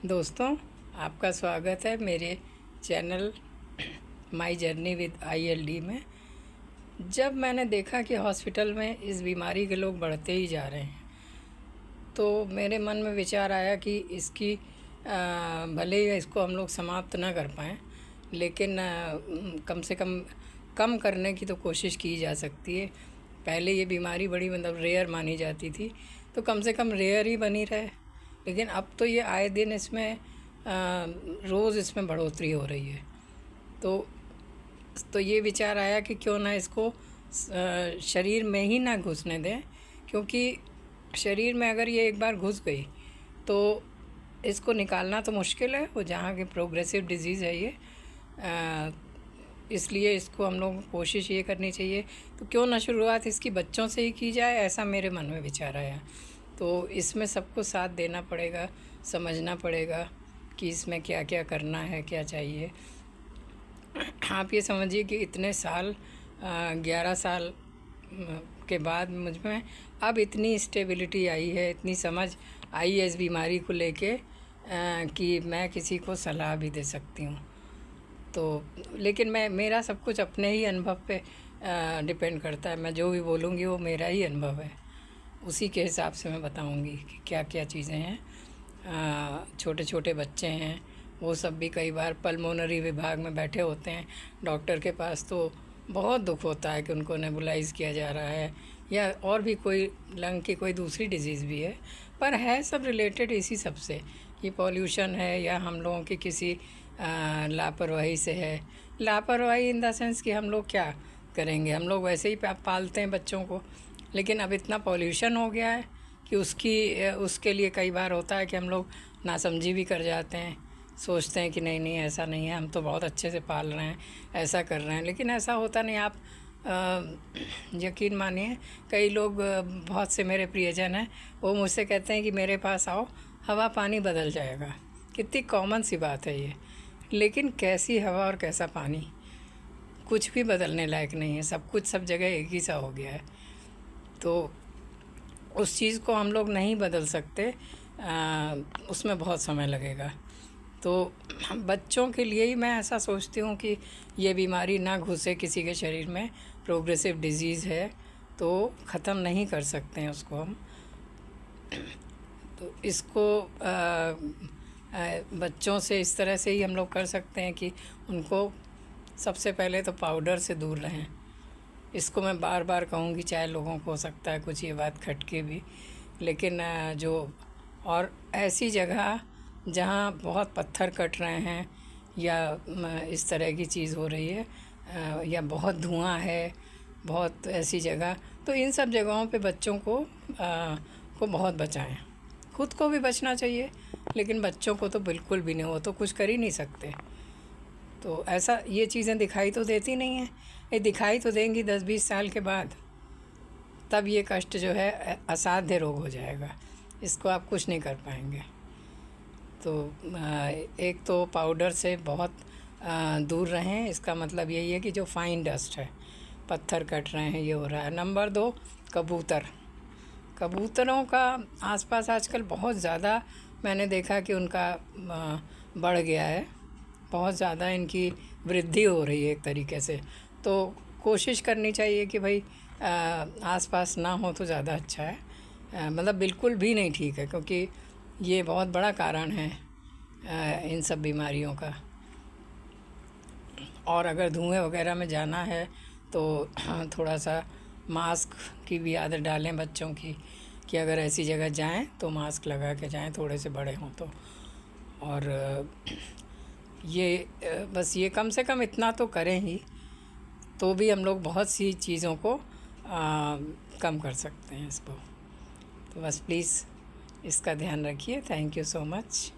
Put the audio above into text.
दोस्तों, आपका स्वागत है मेरे channel my journey with ILD में। जब मैंने देखा कि हॉस्पिटल में इस बीमारी के लोग बढ़ते ही जा रहे हैं, तो मेरे मन में विचार आया कि इसकी भले ही इसको हम लोग समाप्त ना कर पाएँ, लेकिन कम से कम करने की तो कोशिश की जा सकती है। पहले ये बीमारी बड़ी रेयर मानी जाती थी, तो कम से कम रेयर ही बनी रहे। लेकिन अब तो ये आए दिन इसमें रोज़ इसमें बढ़ोतरी हो रही है। तो ये विचार आया कि क्यों ना इसको शरीर में ही ना घुसने दें, क्योंकि शरीर में अगर ये एक बार घुस गई तो इसको निकालना तो मुश्किल है। वो जहाँ की प्रोग्रेसिव डिजीज़ है ये, इसलिए इसको हम लोग कोशिश ये करनी चाहिए। तो क्यों ना शुरुआत इसकी बच्चों से ही की जाए, ऐसा मेरे मन में विचार आया। तो इसमें सबको साथ देना पड़ेगा, समझना पड़ेगा कि इसमें क्या क्या करना है, क्या चाहिए। आप ये समझिए कि इतने साल 11 साल के बाद मुझ में अब इतनी स्टेबिलिटी आई है, इतनी समझ आई है इस बीमारी को लेके कि मैं किसी को सलाह भी दे सकती हूँ। तो लेकिन मेरा सब कुछ अपने ही अनुभव पे डिपेंड करता है। मैं जो भी बोलूँगी वो मेरा ही अनुभव है, उसी के हिसाब से मैं बताऊंगी कि क्या क्या चीज़ें हैं। छोटे छोटे बच्चे हैं, वो सब भी कई बार पल्मोनरी विभाग में बैठे होते हैं डॉक्टर के पास, तो बहुत दुख होता है कि उनको नेबुलाइज किया जा रहा है, या और भी कोई लंग की कोई दूसरी डिजीज़ भी है, पर है सब रिलेटेड इसी सब से। ये पॉल्यूशन है या हम लोगों की किसी लापरवाही से है। लापरवाही इन द सेंस कि हम लोग क्या करेंगे, हम लोग वैसे ही पालते हैं बच्चों को, लेकिन अब इतना पॉल्यूशन हो गया है कि उसके लिए कई बार होता है कि हम लोग नासमझी भी कर जाते हैं, सोचते हैं कि नहीं ऐसा नहीं है, हम तो बहुत अच्छे से पाल रहे हैं, ऐसा कर रहे हैं, लेकिन ऐसा होता नहीं। आप यकीन मानिए, कई लोग बहुत से मेरे प्रियजन हैं, वो मुझसे कहते हैं कि मेरे पास आओ, हवा पानी बदल जाएगा। कितनी कॉमन सी बात है ये, लेकिन कैसी हवा और कैसा पानी, कुछ भी बदलने लायक नहीं है। सब कुछ सब जगह एक ही सा हो गया है। तो उस चीज़ को हम लोग नहीं बदल सकते, उसमें बहुत समय लगेगा। तो बच्चों के लिए ही मैं ऐसा सोचती हूँ कि ये बीमारी ना घुसे किसी के शरीर में। प्रोग्रेसिव डिजीज़ है तो ख़त्म नहीं कर सकते हैं उसको हम। तो इसको बच्चों से इस तरह से ही हम लोग कर सकते हैं कि उनको सबसे पहले तो पाउडर से दूर रहें। इसको मैं बार बार कहूँगी, चाहे लोगों को हो सकता है कुछ ये बात खटके भी, लेकिन जो और ऐसी जगह जहाँ बहुत पत्थर कट रहे हैं या इस तरह की चीज़ हो रही है, या बहुत धुआं है, बहुत ऐसी जगह, तो इन सब जगहों पे बच्चों को बहुत बचाएं। खुद को भी बचना चाहिए, लेकिन बच्चों को तो बिल्कुल भी नहीं, वो तो कुछ कर ही नहीं सकते। तो ऐसा ये चीज़ें दिखाई तो देती नहीं हैं, ये दिखाई तो देंगी 10-20 साल के बाद, तब ये कष्ट जो है असाध्य रोग हो जाएगा, इसको आप कुछ नहीं कर पाएंगे। तो एक तो पाउडर से बहुत दूर रहें, इसका मतलब यही है कि जो फाइन डस्ट है, पत्थर कट रहे हैं, ये हो रहा है। नंबर 2, कबूतरों का आसपास आजकल बहुत ज़्यादा मैंने देखा कि उनका बढ़ गया है, बहुत ज़्यादा इनकी वृद्धि हो रही है एक तरीके से। तो कोशिश करनी चाहिए कि भाई आसपास ना हो तो ज़्यादा अच्छा है। मतलब बिल्कुल भी नहीं ठीक है, क्योंकि ये बहुत बड़ा कारण है इन सब बीमारियों का। और अगर धुएं वगैरह में जाना है तो थोड़ा सा मास्क की भी आदत डालें बच्चों की, कि अगर ऐसी जगह जाएं तो मास्क लगा के जाएं, थोड़े से बड़े हों तो। और ये बस ये कम से कम इतना तो करें ही, तो भी हम लोग बहुत सी चीज़ों को कम कर सकते हैं इसको। तो बस प्लीज़ इसका ध्यान रखिए। Thank you so much.